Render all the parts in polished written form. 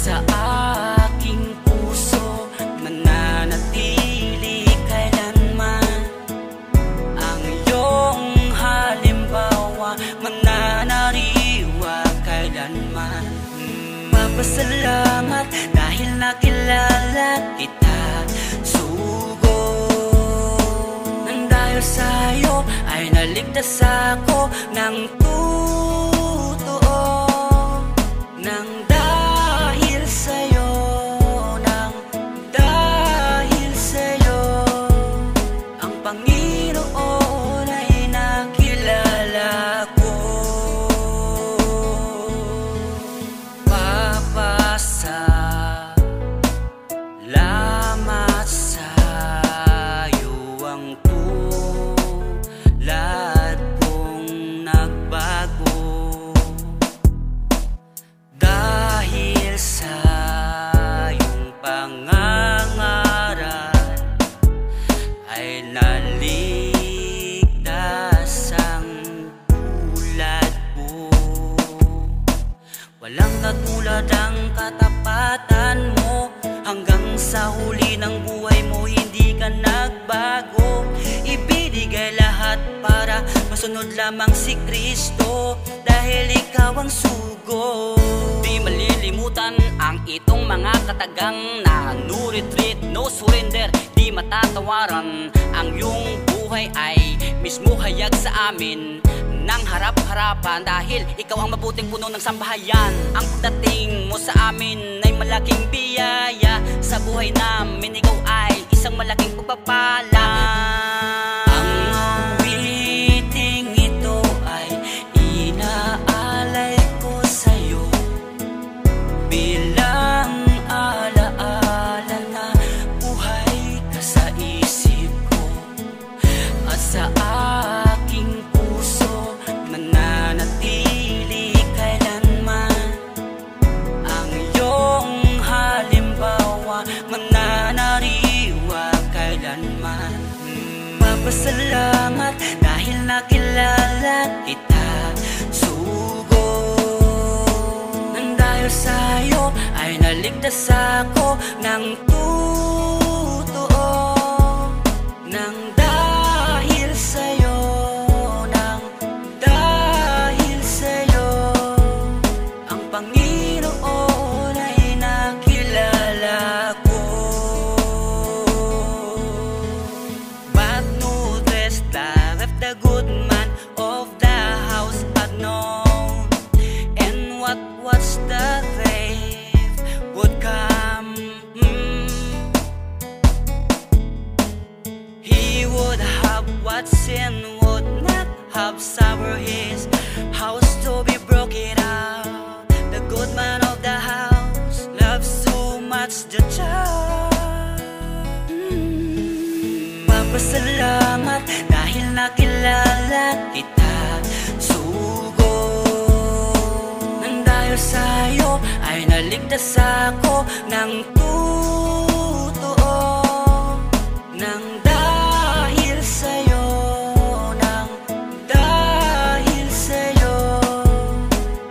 sa aking puso mananatili kailanman. Ang iyong halimbawa mananariwa kailanman. Mapasalamat dahil nakilala kita, sugod. Nang dahil sa'yo ay naligtas ako ng totoo. Nang dahil sa'yo, nang dahil sa'yo, ang Panginoon ay nakilala ko. Papasalamat sa'yo ang tulad kong nagbago. Dahil sa iyong pangangaral ay naligtas ang tulad ko. Walang katulad ang katapatan mo, hanggang sa huli ng buhay mo hindi ka nagbago. Ibinigay lahat para masunod lamang si Kristo, dahil ikaw ang sugo. Di malilimutan ang itong mga katagang na no retreat, no surrender. Di matatawaran ang iyong buhay ay mismo hayag sa amin ng harap-harapan, dahil ikaw ang mabuting puno ng sambahayan. Ang pagdating mo sa amin ay malaking biyaya sa buhay namin. Ikaw ay isang malaking pagpapala. Ang awiting ito ay inaalay ko sa'yo bilang alaala na buhay ka sa isip ko at sa aking puso mananatili kailanman. Ang iyong halimbawa mananariwa kailanman. Mapasalamat dahil nakilala kita, sugod. Nang dahil sa'yo ay naligtas ako ng totoo. Nang dahil sa'yo, nang dahil sa'yo, ang Panginoon ay nakilala ko. But notice that if the good man of the house had known, and what was the thief would come, he would have what sin would not have soured his house to be broken out. The good man of the house loves so much the child. Mapasalamat dahil nakilala kita, sugod. Nang dahil sa'yo ay naligtas ako ng totoo. Nang dahil sa'yo, nang dahil sa'yo,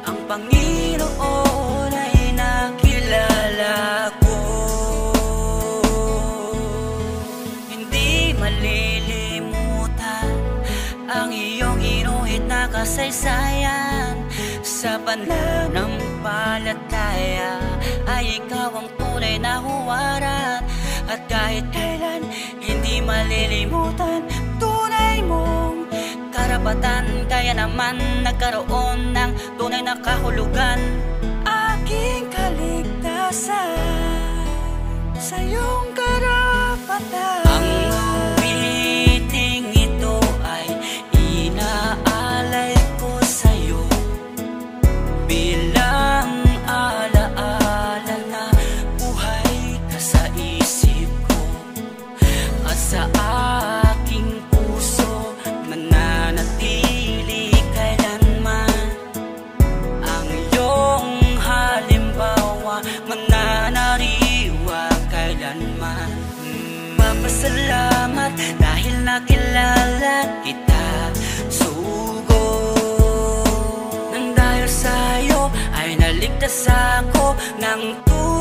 ang Panginoon ay nakilala ko. Hindi malilimutan ang iyong inuhit na kasaysayan. Sa pananampalataya ay ikaw ang tunay na huwaran, at kahit kailan hindi malilimutan tunay mong karapatan. Kaya naman nagkaroon ng tunay na kahulugan aking kaligtasan sa iyong karapatan. Ang awiting ito ay inaalay ko sa'yo bilang alaala na buhay ka sa isip ko at sa aking puso mananatili kailanman. Ang iyong halimbawa mananariwa kailanman. Mapasalamat dahil nakilala kita, sugod. Nang dahil sa'yo ay naligtas ako ng tunay